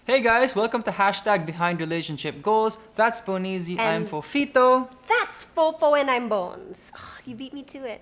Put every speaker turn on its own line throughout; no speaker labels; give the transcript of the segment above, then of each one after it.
Hey guys, welcome to Hashtag Behind Relationship Goals. That's Bonizi, I'm
And-
Fofito.
That's Fofo and I'm Bones. You beat me to it.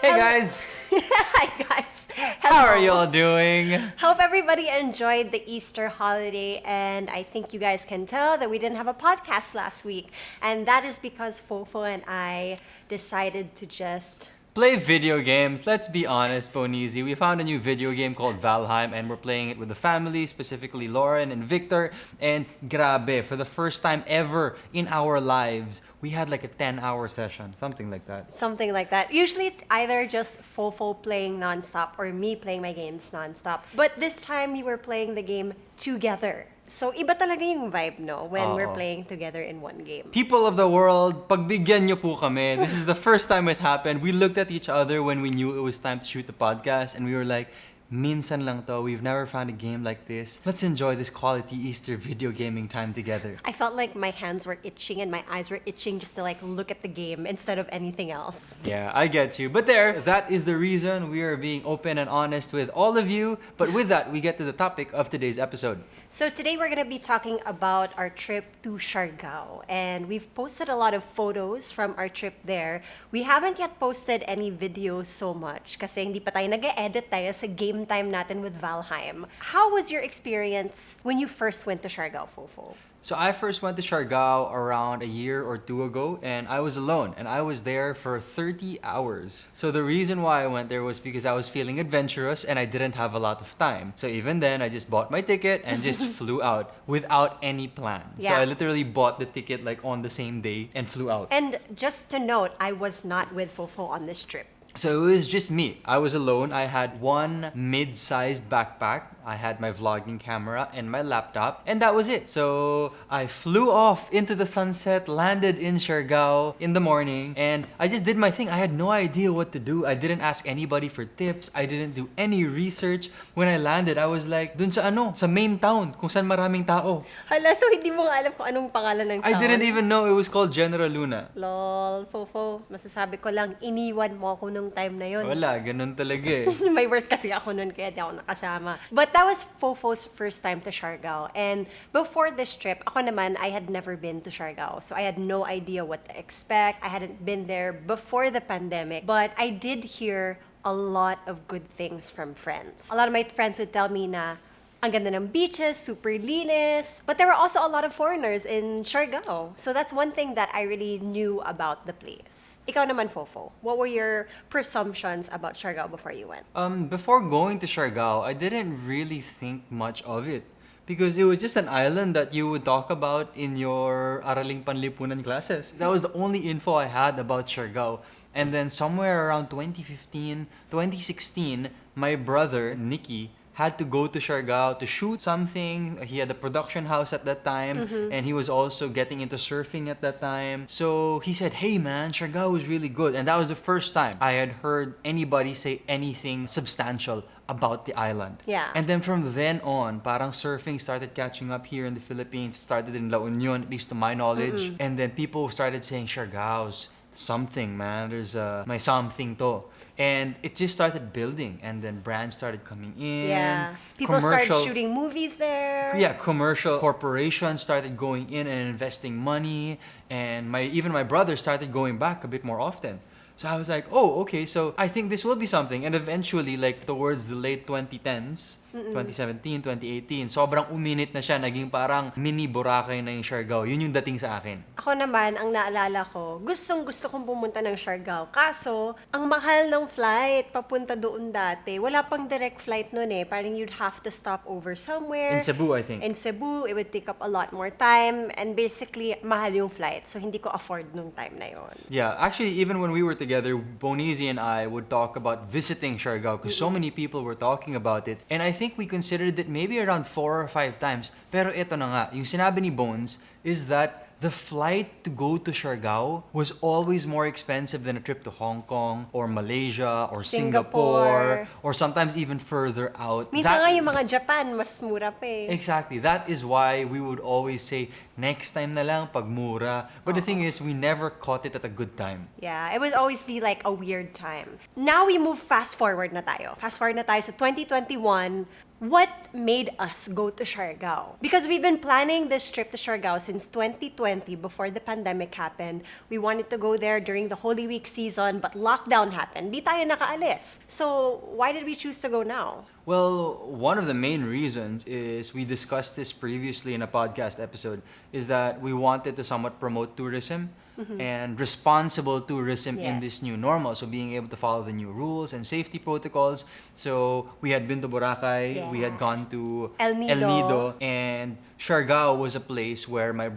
Hey guys,
Hi guys.
how are
Hello.
y'all doing?
Hope everybody enjoyed the Easter holiday, and I think you guys can tell that we didn't have a podcast last week. And that is because Fofo and I decided to just
Play video games. Let's be honest, Bonizi. We found a new video game called Valheim and we're playing it with the family, specifically Lauren and Victor. And grabe, for the first time ever in our lives, we had like a 10-hour session, something like that.
something like that. Usually it's either just Fofo playing nonstop or me playing my games nonstop. But this time we were playing the game together. So iba talaga yung vibe, no? When we're
Oo.
playing together in one game.
People of the world, pagbigyan niyo po kami. This is the first time it happened. We looked at each other when we knew it was time to shoot the podcast and we were like, minsan lang to. We've never found a game like this. Let's enjoy this quality Easter video gaming time together.
I felt like my hands were itching and my eyes were itching just to like look at the game instead of anything else.
Yeah, I get you. But that is the reason we are being open and honest with all of you. But with that, we get to the topic of today's episode.
So today we're gonna be talking about our trip to Siargao, and we've posted a lot of photos from our trip there. We haven't yet posted any videos so much kasi hindi pa tayo nag-edit tayo sa game time natin with Valheim. How was your experience when you first went to Siargao, Fofo?
So I first went to Siargao around a year or two ago and I was alone and I was there for 30 hours. So the reason why I went there was because I was feeling adventurous and I didn't have a lot of time. So even then I just bought my ticket and just flew out without any plan. So
Yeah.
I literally bought the ticket like on the same day and flew out.
And just to note, I was not with Fofo on this trip.
So it was just me. I was alone. I had one mid-sized backpack. I had my vlogging camera and my laptop, and that was it. So I flew off into the sunset, landed in Siargao in the morning, and I just did my thing. I had no idea what to do. I didn't ask anybody for tips. I didn't do any research. When I landed, I was like, dun sa main town, kung saan maraming tao.
Hala, so hindi mo nga alam kung anong pangalan ng
I
town?
didn't even know it was called General Luna.
Lol, Fofo, masasabi ko lang, iniwan mo ako nung time na yun.
Wala, ganun talaga eh.
May work kasi ako nun kaya di ako nakasama. But that was Fofo's first time to Siargao. And before this trip, ako naman, I had never been to Siargao. So I had no idea what to expect. I hadn't been there before the pandemic. But I did hear a lot of good things from friends. A lot of my friends would tell me na ang ganda ng beaches, super linis. But there were also a lot of foreigners in Siargao. So that's one thing that I really knew about the place. Ikaw naman, Fofo, what were your presumptions about Siargao before you went?
Before going to Siargao, I didn't really think much of it because it was just an island that you would talk about in your Araling Panlipunan classes. That was the only info I had about Siargao. And then somewhere around 2015, 2016, my brother, Nicky, had to go to Siargao to shoot something. He had a production house at that time, and he was also getting into surfing at that time. So he said, hey man, Siargao is really good. And that was the first time I had heard anybody say anything substantial about the island.
Yeah.
And then from then on, parang surfing started catching up here in the Philippines. It started in La Union, at least to my knowledge. And then people started saying, Siargao's something, man. There's may something to. And it just started building, and then brands started coming in.
Yeah. People started shooting movies there.
Yeah, commercial corporations started going in and investing money, and even my brother started going back a bit more often. So I was like, oh, okay, so I think this will be something. And eventually, like towards the late 2010s, 2017, 2018, sobrang uminit na siya. Naging parang mini Boracay na yung Siargao. Yun yung dating sa akin.
Ako naman, ang naalala ko, gustong-gusto kong pumunta ng Siargao. Kaso, ang mahal ng flight papunta doon dati. Wala pang direct flight nun eh. Parang you'd have to stop over somewhere.
In Cebu, I think.
In Cebu, it would take up a lot more time. And basically, mahal yung flight. So, hindi ko afford nung time na yon.
Yeah, actually, even when we were together, Bonizi and I would talk about visiting Siargao because so many people were talking about it. And I think we considered it maybe around 4 or 5 times. Pero ito na nga, yung sinabi ni Bones is that the flight to go to Siargao was always more expensive than a trip to Hong Kong or Malaysia or Singapore or sometimes even further out.
Minsan nga yung mga Japan, mas mura pa eh.
Exactly. That is why we would always say, next time na lang pag mura. But the thing is, we never caught it at a good time.
Yeah, it would always be like a weird time. Now we move fast forward na tayo. Fast forward na tayo sa 2021. What made us go to Siargao? Because we've been planning this trip to Siargao since 2020 before the pandemic happened. We wanted to go there during the Holy Week season, but lockdown happened. Di tayo nakaalis. So why did we choose to go now?
Well, one of the main reasons is we discussed this previously in a podcast episode is that we wanted to somewhat promote tourism and responsible tourism in
Yes.
this new normal. So being able to follow the new rules and safety protocols. So we had been to Boracay, we had
Yeah.
gone to
El Nido.
and Siargao was a place where my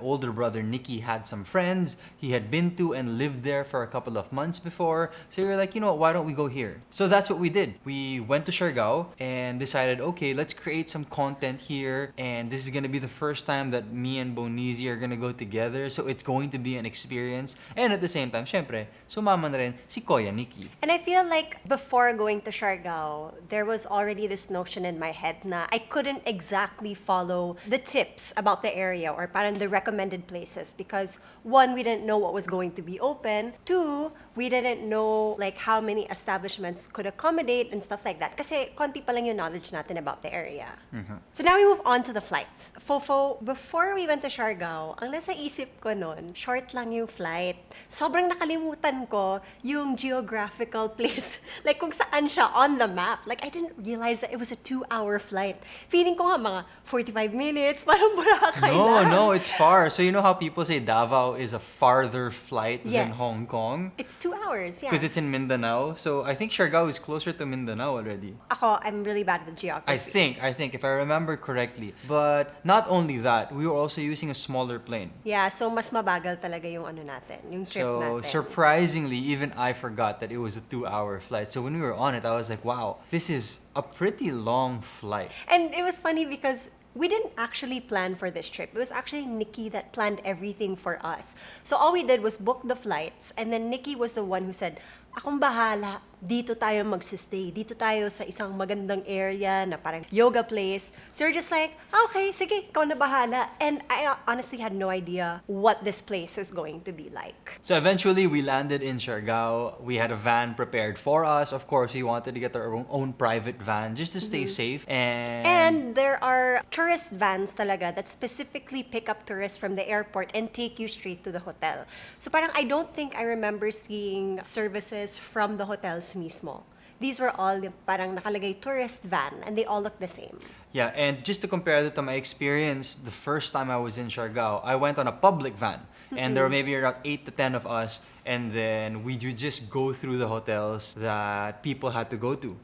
older brother Nicky had some friends. He had been to and lived there for a couple of months before. So we were like, you know what, why don't we go here? So that's what we did. We went to Siargao and decided, okay, let's create some content here. And this is going to be the first time that me and Bonizi are going to go together. So it's going to be an experience. And at the same time, syempre, sumama na rin si Kuya Nicky.
And I feel like before going to Siargao, there was already this notion in my head na I couldn't exactly follow the tips about the area or parang the recommended places because one, we didn't know what was going to be open. Two, we didn't know like how many establishments could accommodate and stuff like that. Kasi konti pa lang yung knowledge natin about the area. So now we move on to the flights. Fofo, before we went to Siargao, ang nasa isip ko nun, short lang yung flight. Sobrang nakalimutan ko yung geographical place. Like kung saan siya on the map. Like I didn't realize that it was a 2-hour flight. Feeling ko nga mga 45 minutes, parang Boracay lang.
No, it's far. So you know how people say Davao is a farther flight than
Yes.
Hong Kong?
It's 2 hours, yeah.
Because it's in Mindanao. So I think Siargao is closer to Mindanao already.
Ako, I'm really bad with geography.
I think, if I remember correctly. But not only that, we were also using a smaller plane.
Yeah, so mas mabagal talaga yung ano natin, yung trip
So
natin.
surprisingly, even I forgot that it was a 2-hour flight. So when we were on it, I was like, wow, this is a pretty long flight.
And it was funny because we didn't actually plan for this trip. It was actually Nikki that planned everything for us. So all we did was book the flights, and then Nikki was the one who said, akong bahala, dito tayo magsistay. Dito tayo sa isang magandang area na parang yoga place. So we're just like, okay, sige, ikaw na bahala. And I honestly had no idea what this place was going to be like.
So eventually, we landed in Siargao. We had a van prepared for us. Of course, we wanted to get our own private van just to stay safe.
And there are tourist vans talaga that specifically pick up tourists from the airport and take you straight to the hotel. So parang I don't think I remember seeing services from the hotels mismo. These were all parang nakalagay tourist van and they all look the same.
Yeah, and just to compare that to my experience, the first time I was in Siargao, I went on a public van. And there were maybe around 8 to 10 of us. And then we would just go through the hotels that people had to go to.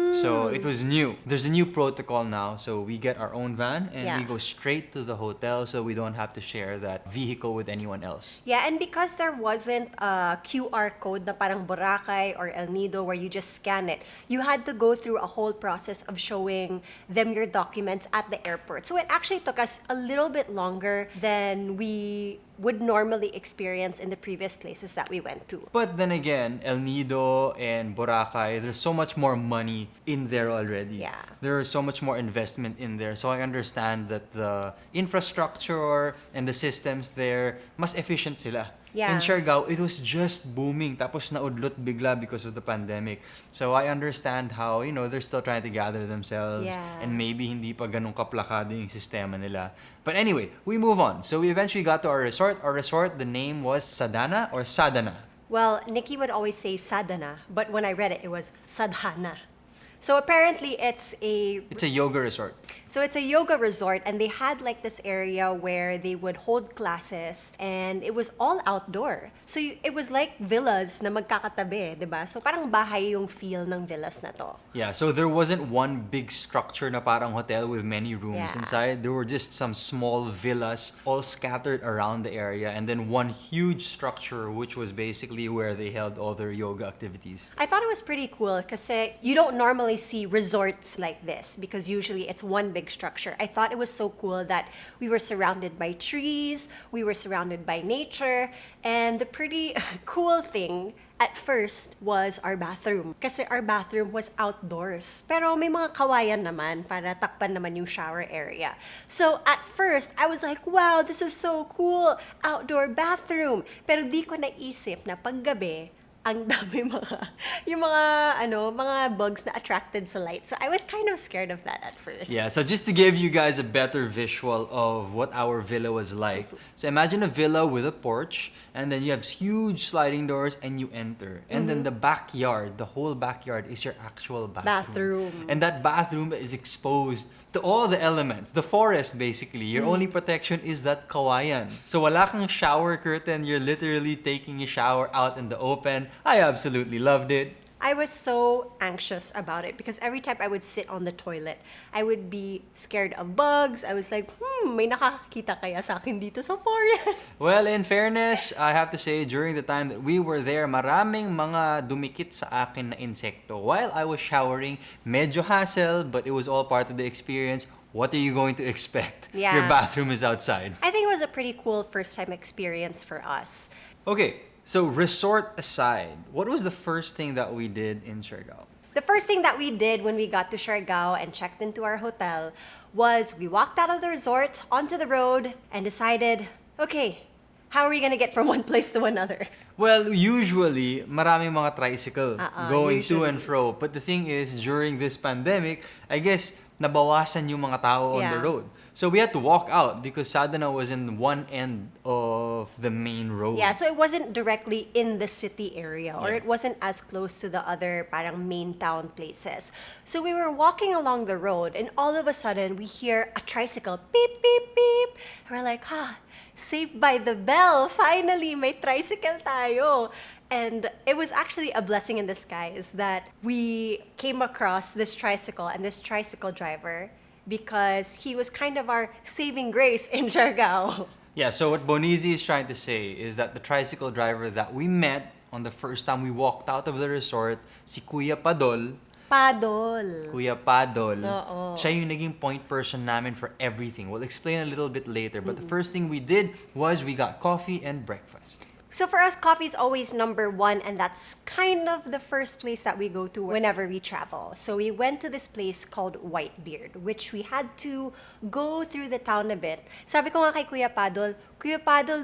So it was new. There's a new protocol now. So we get our own van and we
Yeah.
go straight to the hotel so we don't have to share that vehicle with anyone else.
Yeah, and because there wasn't a QR code na parang Boracay or El Nido where you just scan it, you had to go through a whole process of showing them your documents at the airport. So it actually took us a little bit longer than we would normally experience in the previous places that we went to.
But then again, El Nido and Boracay, there's so much more money in there already.
Yeah.
There is so much more investment in there. So I understand that the infrastructure and the systems there, mas efficient sila.
Yeah.
In Siargao, it was just booming. Tapos naudlot bigla because of the pandemic. So I understand how, they're still trying to gather themselves.
Yeah.
And maybe hindi pa ganun kaplakado yung sistema nila. But anyway, we move on. So we eventually got to our resort. Our resort, the name was Sadana or Sadana.
Well, Nikki would always say Sadhana, but when I read it, it was Sadhana. So apparently it's a
yoga resort.
So it's a yoga resort, and they had like this area where they would hold classes, and it was all outdoor. So it was like villas na magkakatabi, diba? So parang bahay yung feel ng villas na to.
Yeah, so there wasn't one big structure na parang hotel with many rooms
Yeah.
inside. There were just some small villas all scattered around the area, and then one huge structure which was basically where they held all their yoga activities.
I thought it was pretty cool kasi you don't normally normally see resorts like this because usually it's one big structure. I thought it was so cool that we were surrounded by trees, we were surrounded by nature, and the pretty cool thing at first was our bathroom. Kasi our bathroom was outdoors. Pero may mga kawayan naman para takpan naman yung shower area. So at first, I was like, wow, this is so cool. Outdoor bathroom. Pero di ko naisip na paggabi, ang dami mga bugs na attracted sa light. So I was kind of scared of that at first.
Yeah, so just to give you guys a better visual of what our villa was like. So imagine a villa with a porch, and then you have huge sliding doors, and you enter. And then the backyard, the whole backyard is your actual bathroom. And that bathroom is exposed to all the elements. The forest, basically. Your only protection is that kawayan. So wala kang shower curtain. You're literally taking a shower out in the open. I absolutely loved it.
I was so anxious about it because every time I would sit on the toilet, I would be scared of bugs. I was like, may nakakakita kaya sa akin dito sa forest?
Well, in fairness, I have to say, during the time that we were there, maraming mga dumikit sa akin na insekto. While I was showering, medyo hassle, but it was all part of the experience. What are you going to expect?
Yeah.
Your bathroom is outside.
I think it was a pretty cool first-time experience for us.
Okay, so resort aside, what was the first thing that we did in Siargao?
The first thing that we did when we got to Siargao and checked into our hotel was we walked out of the resort onto the road and decided, okay, how are we gonna get from one place to another?
Well, usually, maraming mga tricycle going to and
usually.
fro. But the thing is, during this pandemic, I guess, nabawasan yung mga tao on the
Yeah.
road. So we had to walk out because Sadhana was in one end of the main road.
Yeah, so it wasn't directly in the city area or
Yeah.
it wasn't as close to the other parang main town places. So we were walking along the road and all of a sudden we hear a tricycle beep, beep, beep. And we're like, saved by the bell. Finally, may tricycle tayo. And it was actually a blessing in disguise that we came across this tricycle and this tricycle driver because he was kind of our saving grace in Siargao.
Yeah, so what Bonizi is trying to say is that the tricycle driver that we met on the first time we walked out of the resort, si Kuya Padol,
Padol. Oo.
siya yung naging point person namin for everything. We'll explain a little bit later. But the first thing we did was we got coffee and breakfast.
So for us, coffee is always number one, and that's kind of the first place that we go to whenever we travel. So we went to this place called Whitebeard, which we had to go through the town a bit. Sabi ko nga kay Kuya Padol,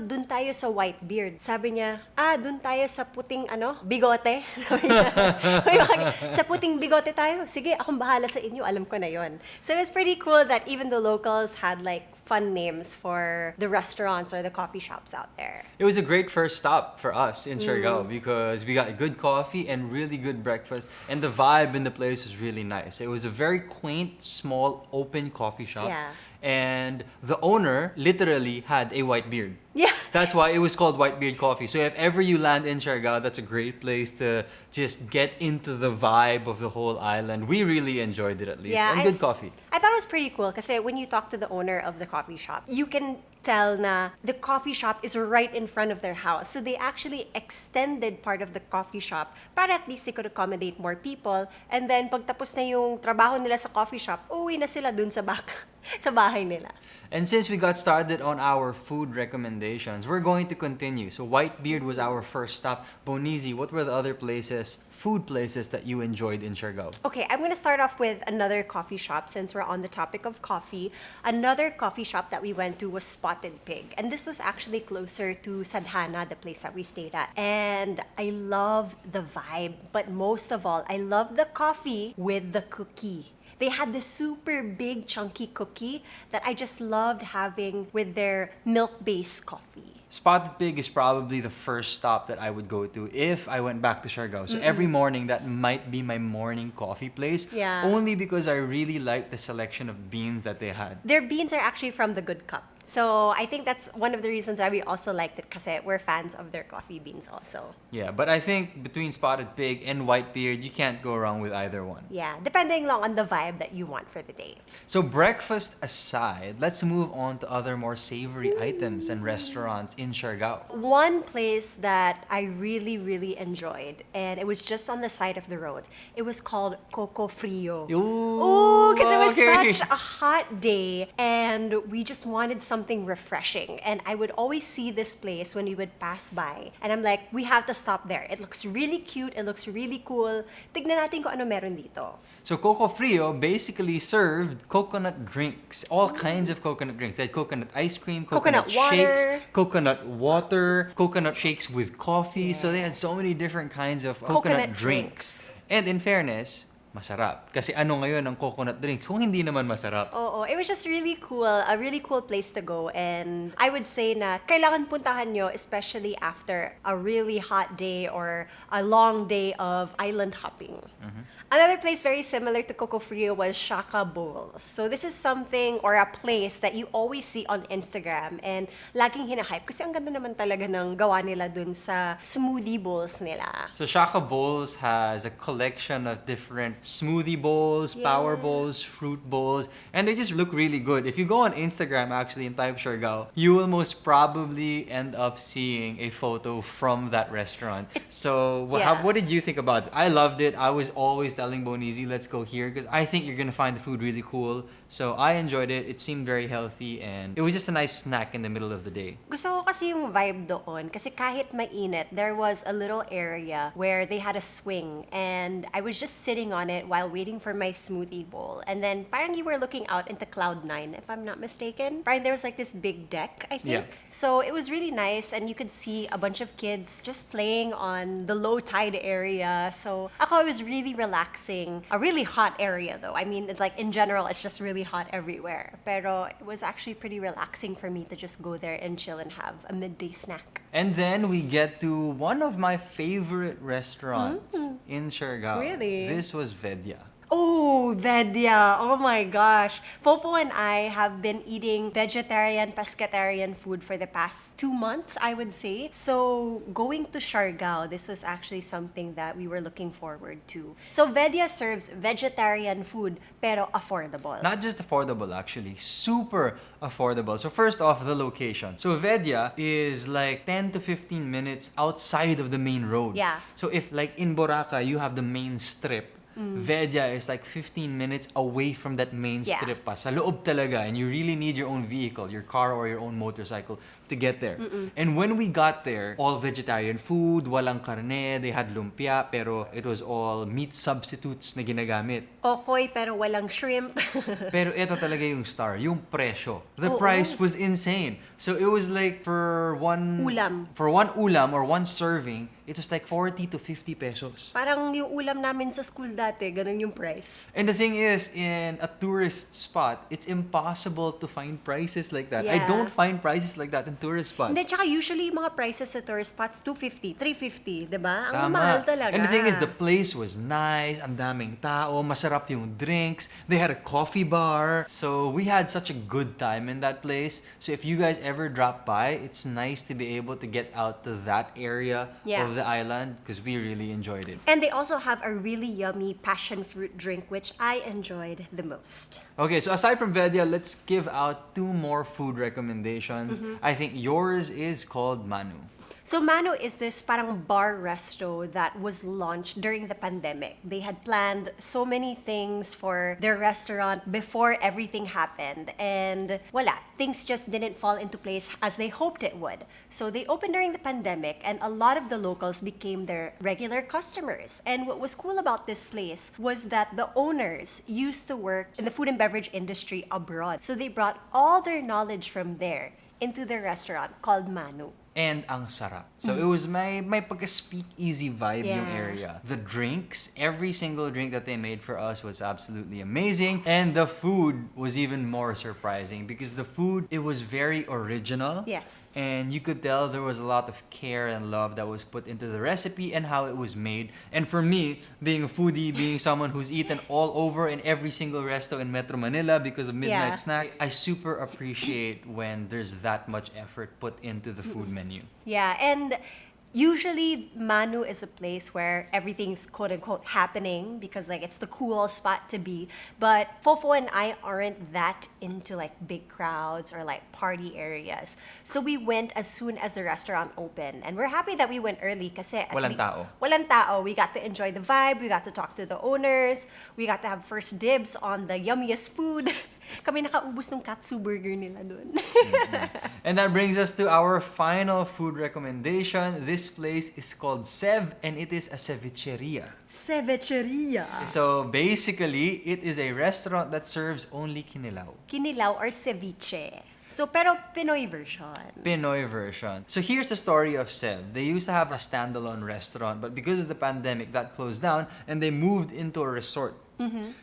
dun tayo sa Whitebeard. Sabi niya, dun tayo sa puting bigote. Sabi niya, sa puting bigote tayo. Sige, akong bahala sa inyo, alam ko na yon. So it's pretty cool that even the locals had like fun names for the restaurants or the coffee shops out there.
It was a great first stop for us in Siargao because we got good coffee and really good breakfast, and the vibe in the place was really nice. It was a very quaint, small, open coffee shop.
Yeah.
And the owner literally had a white beard.
Yeah.
That's why it was called Whitebeard Coffee. So if ever you land in Siargao, that's a great place to just get into the vibe of the whole island. We really enjoyed it at least.
Yeah,
and good coffee.
I thought it was pretty cool kasi when you talk to the owner of the coffee shop, you can tell na the coffee shop is right in front of their house. So they actually extended part of the coffee shop para at least they could accommodate more people. And then pagtapos na yung trabaho nila sa coffee shop, uwi na sila dun sa back, sa bahay nila.
And since we got started on our food recommendations, we're going to continue. So Whitebeard was our first stop. Bonizi, what were the other places, food places that you enjoyed in Siargao?
Okay, I'm gonna start off with another coffee shop since we're on the topic of coffee. Another coffee shop that we went to was Spotted Pig. And this was actually closer to Sadhana, the place that we stayed at. And I loved the vibe, but most of all, I loved the coffee with the cookie. They had this super big chunky cookie that I just loved having with their milk-based coffee.
Spotted Pig is probably the first stop that I would go to if I went back to Siargao. So every morning, that might be my morning coffee place.
Yeah.
Only because I really liked the selection of beans that they had.
Their beans are actually from the Good Cup. So I think that's one of the reasons why we also liked it kasi we're fans of their coffee beans also.
Yeah, but I think between Spotted Pig and Whitebeard, you can't go wrong with either one.
Yeah, depending lang on the vibe that you want for the day.
So breakfast aside, let's move on to other more savory items and restaurants in Siargao.
One place that I really, really enjoyed, and it was just on the side of the road. It was called Coco Frio.
Ooh,
Because it was
okay.
such a hot day, and we just wanted something refreshing. And I would always see this place when we would pass by, and I'm like, we have to stop there. It looks really cute. It looks really cool. Tignan natin kung ano meron dito.
So Coco Frio basically served coconut drinks, all kinds of coconut drinks. They had coconut ice cream, coconut,
Coconut
shakes,
water.
coconut water, coconut shakes with coffee. So they had so many different kinds of coconut,
Coconut
drinks. And in fairness, masarap. Kasi ano ngayon ang coconut drink kung hindi naman masarap?
Oh, it was just really cool, a really cool place to go. And I would say na kailangan puntahan nyo, especially after a really hot day or a long day of island hopping. Another place very similar to Coco Frio was Shaka Bowls. So this is something or a place that you always see on Instagram and laging hinahype kasi ang ganda naman talaga ng gawa nila dun sa smoothie bowls nila.
So Shaka Bowls has a collection of different smoothie bowls, power
Yeah.
bowls, fruit bowls, and they just look really good. If you go on Instagram actually and type Siargao, you will most probably end up seeing a photo from that restaurant. So
Yeah.
what did you think about it? I loved it. I was always telling Bonizi, let's go here because I think you're gonna find the food really cool. So I enjoyed it. It seemed very healthy and it was just a nice snack in the middle of the day.
Gusto ko kasi yung vibe doon kasi kahit mainit, there was a little area where they had a swing and I was just sitting on it while waiting for my smoothie bowl. And then parang you were looking out into Cloud 9, if I'm not mistaken. Parang there was like this big deck, I think.
Yeah.
So it was really nice and you could see a bunch of kids just playing on the low tide area. So ako, it was really relaxing. A really hot area though. I mean, it's like in general, it's just really hot everywhere. Pero it was actually pretty relaxing for me to just go there and chill and have a midday snack.
And then we get to one of my favorite restaurants in Siargao.
Really?
This was Vedya.
Oh, Vedya. Oh my gosh. Popo and I have been eating vegetarian, pescatarian food for the past 2 months, I would say. So going to Siargao, this was actually something that we were looking forward to. So Vedya serves vegetarian food, pero affordable.
Not just affordable, actually, super affordable. So first off, the location. So Vedya is like 10 to 15 minutes outside of the main road.
Yeah.
So if like in Boracay, you have the main strip, Vedya is like 15 minutes away from that main
Yeah.
strip pa. Sa loob talaga. And you really need your own vehicle, your car or your own motorcycle to get there. And when we got there, all vegetarian food, walang karne, they had lumpia, pero it was all meat substitutes na ginagamit.
Okoy, pero walang shrimp.
Pero ito talaga yung star, yung presyo. The
Oo.
price was insane. So it was like for one ulam or one serving, it was like 40 to 50 pesos.
Parang yung ulam namin sa school dati, ganun yung price.
And the thing is, in a tourist spot, it's impossible to find prices like that. I
Yeah.
don't find prices like that in tourist spots.
Hindi, tsaka usually yung mga prices sa tourist spots, 250, 350, di ba? Ang
Tama.
mahal talaga.
And the thing is, the place was nice, ang daming tao, masarap yung drinks, they had a coffee bar. So we had such a good time in that place. So if you guys ever drop by, it's nice to be able to get out to that area
Yeah.
of the island because we really enjoyed it.
And they also have a really yummy passion fruit drink, which I enjoyed the most.
Okay, so aside from Vedya, let's give out 2 more food recommendations. I think yours is called Manu.
So Mano is this parang bar resto that was launched during the pandemic. They had planned so many things for their restaurant before everything happened. And wala, things just didn't fall into place as they hoped it would. So they opened during the pandemic and a lot of the locals became their regular customers. And what was cool about this place was that the owners used to work in the food and beverage industry abroad. So they brought all their knowledge from there into their restaurant called Manu.
And ang sarap. So it was my pagka-speak-easy vibe yung
Yeah.
area. The drinks, every single drink that they made for us was absolutely amazing. And the food was even more surprising because the food, it was very original.
Yes.
And you could tell there was a lot of care and love that was put into the recipe and how it was made. And for me, being a foodie, being someone who's eaten all over in every single resto in Metro Manila because of Midnight
Yeah.
Snack, I super appreciate when there's that much effort put into the food menu.
Yeah, and usually Manu is a place where everything's quote unquote happening because like it's the cool spot to be. But Fofo and I aren't that into like big crowds or like party areas. So we went as soon as the restaurant opened. And we're happy that we went early kasi at
Walang tao.
Walang tao. We got to enjoy the vibe, we got to talk to the owners, we got to have first dibs on the yummiest food. Kami nakaubos ng katsu burger nila dun.
And that brings us to our final food recommendation. This place is called Sev and it is a cevicheria.
Cevicheria.
So basically, it is a restaurant that serves only kinilaw.
Kinilaw or ceviche. So, pero Pinoy version.
Pinoy version. So here's the story of Sev. They used to have a standalone restaurant, but because of the pandemic, that closed down and they moved into a resort.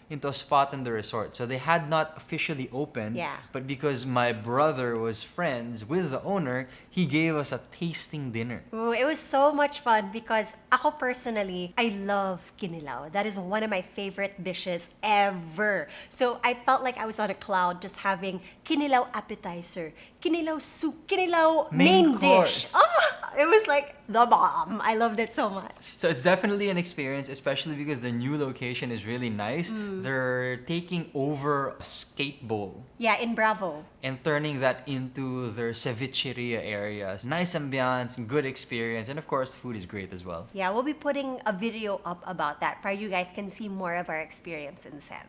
Into a spot in the resort. So they had not officially opened,
Yeah.
but because my brother was friends with the owner, he gave us a tasting dinner.
Ooh, it was so much fun because ako personally, I love kinilaw. That is one of my favorite dishes ever. So I felt like I was on a cloud just having kinilaw appetizer, kinilaw soup, kinilaw
Main
main
course.
dish. Oh, it was like the bomb. I loved it so much.
So it's definitely an experience, especially because the new location is really nice. They're taking over a skate bowl
Yeah, in Bravo.
and turning that into their cevicheria areas. Nice ambiance, good experience, and of course, food is great as well.
Yeah, we'll be putting a video up about that for you guys can see more of our experience in Sev.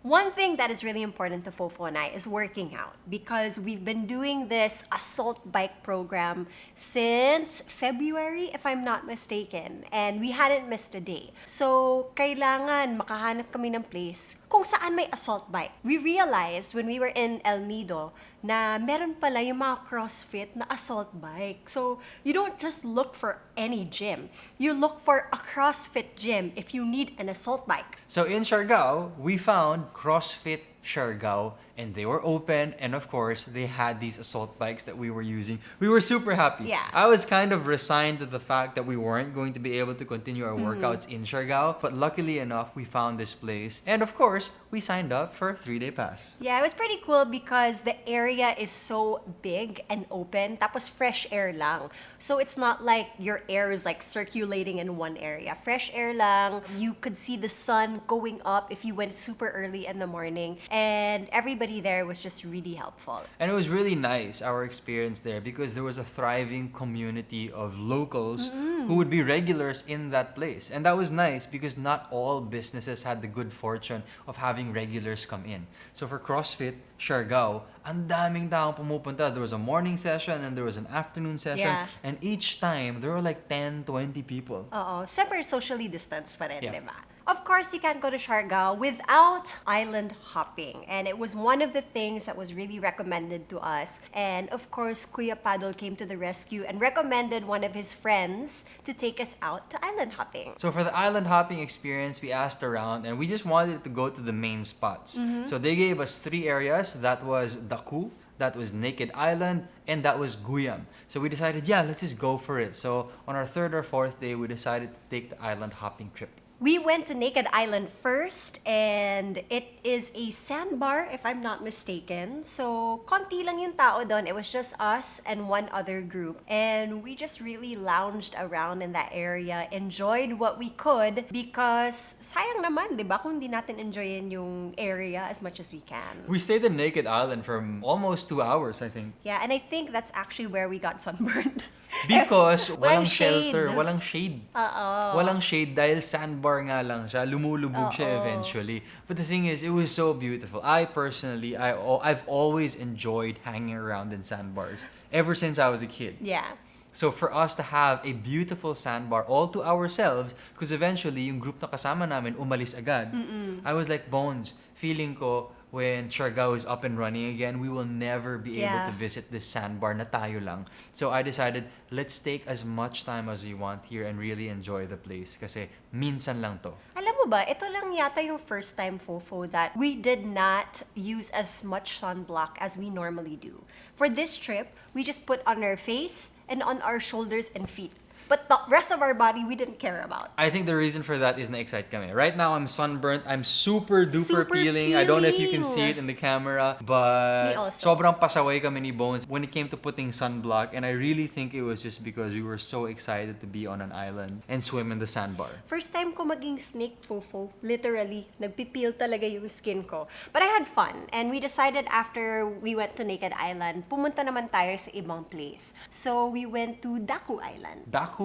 One thing that is really important to Fofo and I is working out because we've been doing this assault bike program since February, if I'm not mistaken, and we hadn't missed a day. So, kailangan makahanap kami ng place kung saan may assault bike. We realized when we were in El Nido na meron pala yung mga CrossFit na assault bike. So, you don't just look for any gym. You look for a CrossFit gym if you need an assault bike.
So in Siargao, we found CrossFit Siargao and they were open and of course they had these assault bikes that we were using. We were super happy.
Yeah.
I was kind of resigned to the fact that we weren't going to be able to continue our workouts in Siargao, but luckily enough we found this place and of course we signed up for a 3-day pass.
Yeah, it was pretty cool because the area is so big and open. Tapos fresh air lang. So it's not like your air is like circulating in one area. Fresh air lang. You could see the sun going up if you went super early in the morning. And everybody there was just really helpful.
And it was really nice, our experience there, because there was a thriving community of locals who would be regulars in that place. And that was nice because not all businesses had the good fortune of having regulars come in. So for CrossFit, Siargao, ang daming taong pumupunta. There was a morning session and there was an afternoon session.
Yeah.
And each time, there were like 10, 20 people.
Oo. Siyempre, socially distanced pa rin,
Yeah.
di ba? Of course, you can't go to Siargao without island hopping. And it was one of the things that was really recommended to us. And of course, Kuya Padol came to the rescue and recommended one of his friends to take us out to island hopping.
So for the island hopping experience, we asked around and we just wanted to go to the main spots. So they gave us 3 areas. That was Daku, that was Naked Island, and that was Guyam. So we decided, yeah, let's just go for it. So on our 3rd or 4th day, we decided to take the island hopping trip.
We went to Naked Island first, and it is a sandbar, if I'm not mistaken. So, konti lang yung tao doon. It was just us and one other group. And we just really lounged around in that area, enjoyed what we could, because sayang naman, di ba, kung di natin enjoyin yung area as much as we can.
We stayed in Naked Island for almost 2 hours, I think.
Yeah, and I think that's actually where we got sunburned.
Because
Walang
walang shelter,
shade.
walang shade.
Oo.
Walang shade dahil sandbar nga lang siya. Lumulubog siya eventually. But the thing is, it was so beautiful. I personally, I've always enjoyed hanging around in sandbars ever since I was a kid.
Yeah.
So for us to have a beautiful sandbar all to ourselves, because eventually yung group na kasama namin umalis agad, I was like, Bones, feeling ko when Siargao is up and running again, we will never be able
Yeah.
to visit this sandbar na tayo lang. So I decided, let's take as much time as we want here and really enjoy the place. Kasi minsan lang to.
Alam mo ba, ito lang yata yung first time, Fofo, that we did not use as much sunblock as we normally do. For this trip, we just put on our face and on our shoulders and feet. But the rest of our body, we didn't care about.
I think the reason for that is na-excite kami. Right now, I'm sunburnt. I'm super duper
Super
peeling. I don't know if you can
peeling.
see it in the camera, but
Me also.
sobrang pasaway kami ni Bones when it came to putting sunblock. And I really think it was just because we were so excited to be on an island and swim in the sandbar.
First time ko maging snake, Fofo. Literally, nagpipeel talaga yung skin ko. But I had fun. And we decided after we went to Naked Island, pumunta naman tayo sa ibang place. So we went to Daku Island.
Daku,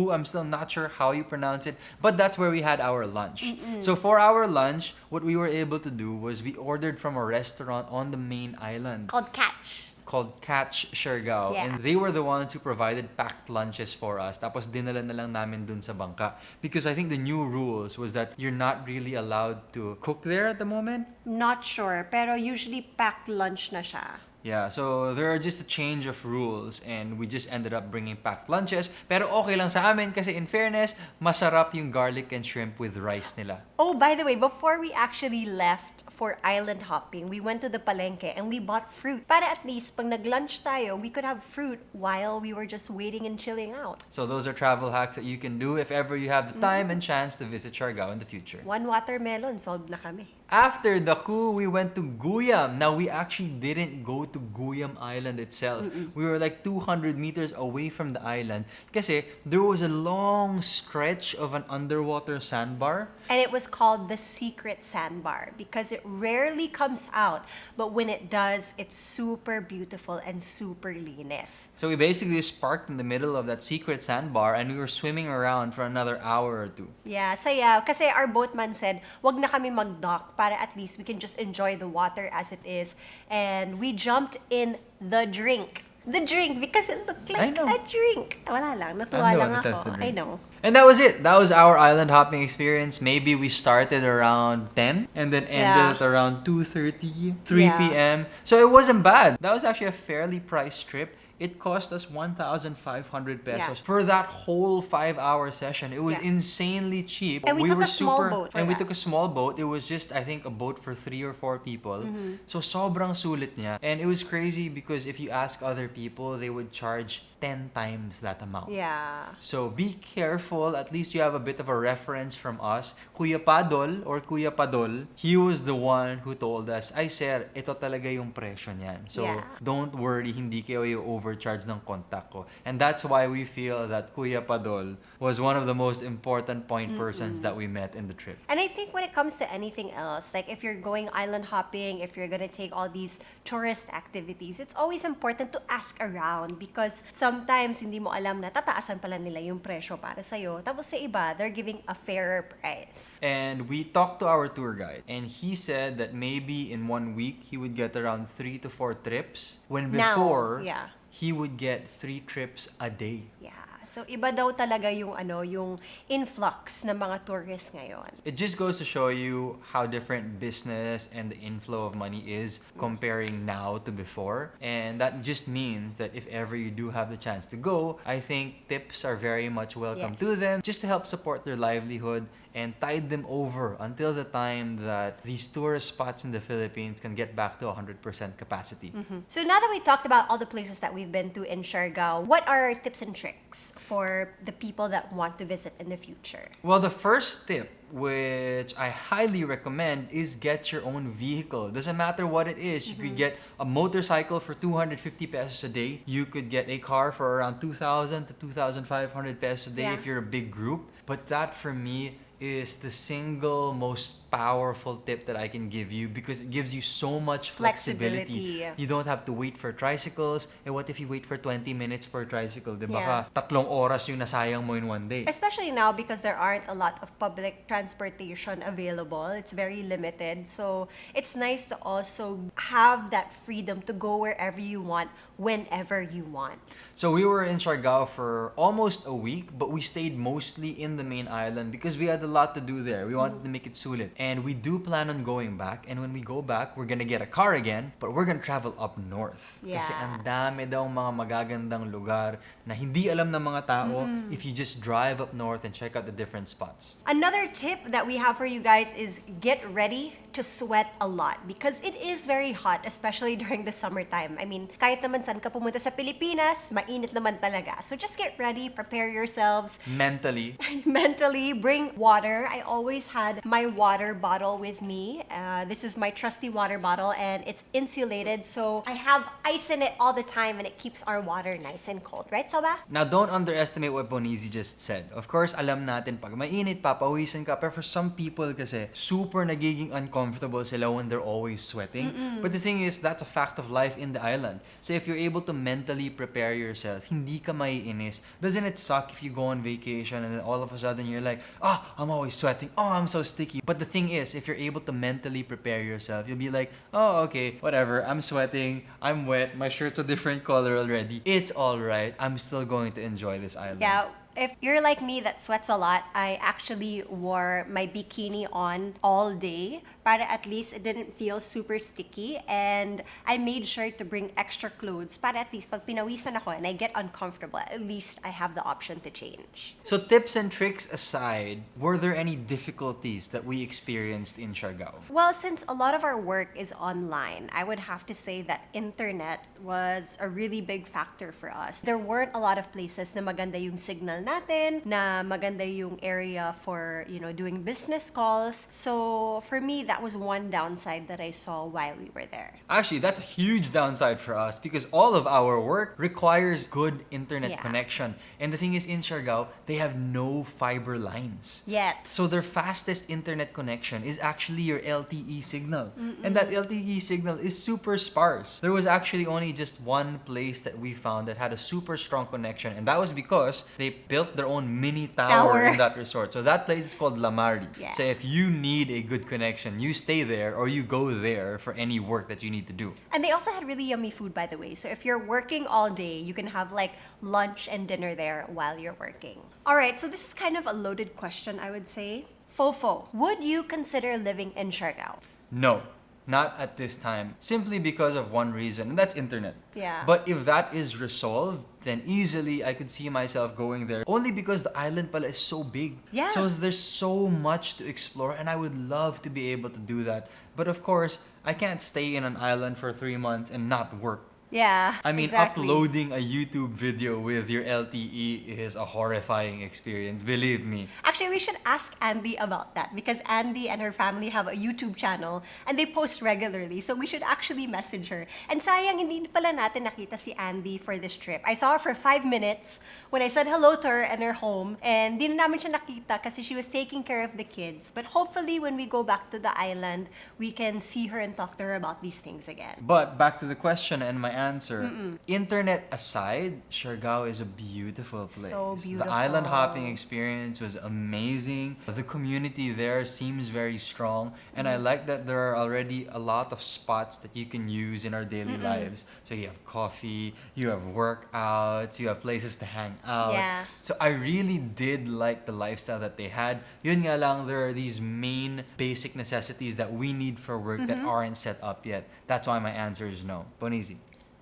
I'm still not sure how you pronounce it, but that's where we had our lunch. So for our lunch, what we were able to do was we ordered from a restaurant on the main island
Called Catch.
called Catch Siargao.
Yeah.
And they were the ones who provided packed lunches for us. Tapos dinala na lang namin dun sa bangka. Because I think the new rules was that you're not really allowed to cook there at the moment.
Not sure, pero usually packed lunch na siya.
Yeah, so there are just a change of rules and we just ended up bringing packed lunches. Pero okay lang sa amin kasi in fairness, masarap yung garlic and shrimp with rice nila.
Oh, by the way, before we actually left for island hopping, we went to the palengke and we bought fruit. Para at least, pag nag-lunch tayo, we could have fruit while we were just waiting and chilling out.
So those are travel hacks that you can do if ever you have the time and chance to visit Siargao in the future.
One watermelon, solved na kami.
After Daku, we went to Guyam. Now, we actually didn't go to Guyam Island itself. We were like 200 meters away from the island kasi there was a long stretch of an underwater sandbar.
And it was called the secret sandbar because it rarely comes out. But when it does, it's super beautiful and super linis.
So we basically just parked in the middle of that secret sandbar and we were swimming around for another hour or two.
Yeah, saya. Kasi our boatman said, wag na kami mag-dock para at least we can just enjoy the water as it is. And we jumped in the drink. The drink because it looked
I
like
know.
a drink. Wala lang. Natuwa
Ano,
lang
it says
ako.
the drink.
I know.
And that was it. That was our island hopping experience. Maybe we started around 10 and then ended
Yeah.
at around 2:30, 3
Yeah.
p.m. So it wasn't bad. That was actually a fairly priced trip. It cost us 1,500 pesos
Yeah.
for that whole 5-hour session. It was
Yeah.
insanely cheap.
And we took
were
a small boat for
And we
that.
took a small boat. It was just, I think, a boat for 3 or 4 people.
Mm-hmm.
So sobrang sulit niya. And it was crazy because if you ask other people, they would charge 10 times that amount.
Yeah.
So be careful. At least you have a bit of a reference from us. Kuya Padol or Kuya Padol, he was the one who told us, ay sir, ito talaga yung presyo niyan. So
Yeah.
don't worry, hindi kayo yung overcharge ng contact ko. And that's why we feel that Kuya Padol was one of the most important point persons that we met in the trip.
And I think when it comes to anything else, like if you're going island hopping, if you're gonna take all these tourist activities, it's always important to ask around because sometimes hindi mo alam na tataasan pala nila yung presyo para sa'yo. Tapos sa iba, they're giving a fairer price.
And we talked to our tour guide and he said that maybe in 1 week he would get around 3 to 4 trips when
Now,
before
yeah.
he would get 3 trips a day.
Yeah. So iba daw talaga yung yung influx ng mga tourists ngayon.
It just goes to show you how different business and the inflow of money is comparing now to before. And that just means that if ever you do have the chance to go, I think tips are very much welcome
Yes.
to them just to help support their livelihood and tide them over until the time that these tourist spots in the Philippines can get back to 100% capacity.
So now that we talked about all the places that we've been to in Siargao, what are tips and tricks for the people that want to visit in the future?
Well, the first tip, which I highly recommend, is get your own vehicle. Doesn't matter what it is. You could get a motorcycle for 250 pesos a day. You could get a car for around 2,000 to 2,500 pesos a day
Yeah.
if you're a big group. But that for me is the single most powerful tip that I can give you because it gives you so much flexibility.
Flexibility.
You don't have to wait for tricycles. And what if you wait for 20 minutes per tricycle? Di ba
Yeah.
ka 3 oras yung nasayang mo in 1 day.
Especially now because there aren't a lot of public transportation available. It's very limited. So it's nice to also have that freedom to go wherever you want, whenever you want.
So we were in Siargao for almost a week, but we stayed mostly in the main island because we had a a lot to do there. We wanted to make it sulit. And we do plan on going back. And when we go back, we're gonna get a car again, but we're gonna travel up north. Kasi
Yeah.
ang dami daw mga magagandang lugar na hindi alam ng mga tao if you just drive up north and check out the different spots.
Another tip that we have for you guys is get ready to sweat a lot because it is very hot, especially during the summertime. I mean, kahit naman saan ka pumunta sa Pilipinas, mainit naman talaga. So just get ready, prepare yourselves.
Mentally.
Mentally, bring water. I always had my water bottle with me. This is my trusty water bottle and it's insulated, so I have ice in it all the time and it keeps our water nice and cold. Right, Soba?
Now, don't underestimate what Bonizi just said. Of course, alam natin pag mainit, papawisan ka. Pero for some people kasi, super nagiging uncomfortable sila when they're always sweating. But the thing is, that's a fact of life in the island. So if you're able to mentally prepare yourself, hindi ka maiinis. Doesn't it suck if you go on vacation and then all of a sudden you're like, oh, I'm always sweating. Oh, I'm so sticky. But the thing is, if you're able to mentally prepare yourself, you'll be like, oh, okay, whatever. I'm sweating. I'm wet. My shirt's a different color already. It's alright. I'm still going to enjoy this island.
Yeah. If you're like me that sweats a lot, I actually wore my bikini on all day para at least it didn't feel super sticky, and I made sure to bring extra clothes para at least pag pinawisan ako and I get uncomfortable, at least I have the option to change.
So tips and tricks aside, were there any difficulties that we experienced in Siargao?
Well, since a lot of our work is online, I would have to say that internet was a really big factor for us. There weren't a lot of places na maganda yung signal natin, na maganda yung area for, doing business calls. So for me, that was one downside that I saw while we were there.
Actually, that's a huge downside for us because all of our work requires good internet
Yeah.
connection. And the thing is, in Siargao, they have no fiber lines.
Yet.
So their fastest internet connection is actually your LTE signal. And that LTE signal is super sparse. There was actually only just one place that we found that had a super strong connection, and that was because they built their own mini tower in that resort. So that place is called Lamari.
Yeah.
So if you need a good connection, you stay there or you go there for any work that you need to do.
And they also had really yummy food, by the way. So if you're working all day, you can have like lunch and dinner there while you're working. All right, so this is kind of a loaded question, I would say. Fofo, would you consider living in Siargao?
No, not at this time. Simply because of one reason, and that's internet.
Yeah.
But if that is resolved, then easily I could see myself going there. Only because the island pala is so big.
Yeah.
So there's so much to explore, and I would love to be able to do that. But of course, I can't stay in an island for 3 months and not work.
Yeah,
I mean,
exactly.
uploading a YouTube video with your LTE is a horrifying experience, believe me.
Actually, we should ask Andy about that because Andy and her family have a YouTube channel and they post regularly. So we should actually message her. And sayang, hindi pala natin nakita si Andy for this trip. I saw her for 5 minutes when I said hello to her in her home, and di na namin siya nakita kasi she was taking care of the kids. But hopefully, when we go back to the island, we can see her and talk to her about these things again.
But back to the question and my answer. Internet aside, Siargao is a beautiful place.
So beautiful.
The island hopping experience was amazing. The community there seems very strong. And I like that there are already a lot of spots that you can use in our daily lives. So you have coffee, you have workouts, you have places to hang out.
Yeah.
So I really did like the lifestyle that they had. Yun nga lang, there are these main basic necessities that we need for work that aren't set up yet. That's why my answer is no. Bonizi.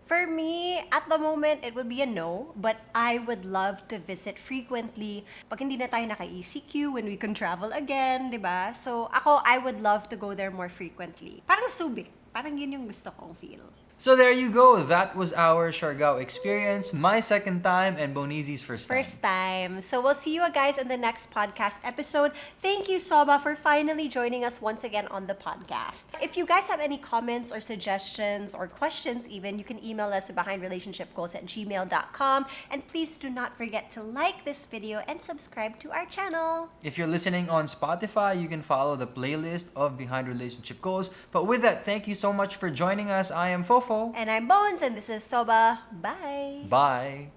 For me, at the moment, it would be a no, but I would love to visit frequently pag hindi na tayo naka-ECQ, when we can travel again, di ba? So ako, I would love to go there more frequently. Parang subi. Parang yun yung gusto kong feel.
So there you go. That was our Siargao experience. My second time and Bonizi's first time.
First time. So we'll see you guys in the next podcast episode. Thank you, Soba, for finally joining us once again on the podcast. If you guys have any comments or suggestions or questions even, you can email us at behindrelationshipgoals@gmail.com. And please do not forget to like this video and subscribe to our channel.
If you're listening on Spotify, you can follow the playlist of Behind Relationship Goals. But with that, thank you so much for joining us. I am Fofo.
And I'm Bones, and this is Soba. Bye!
Bye.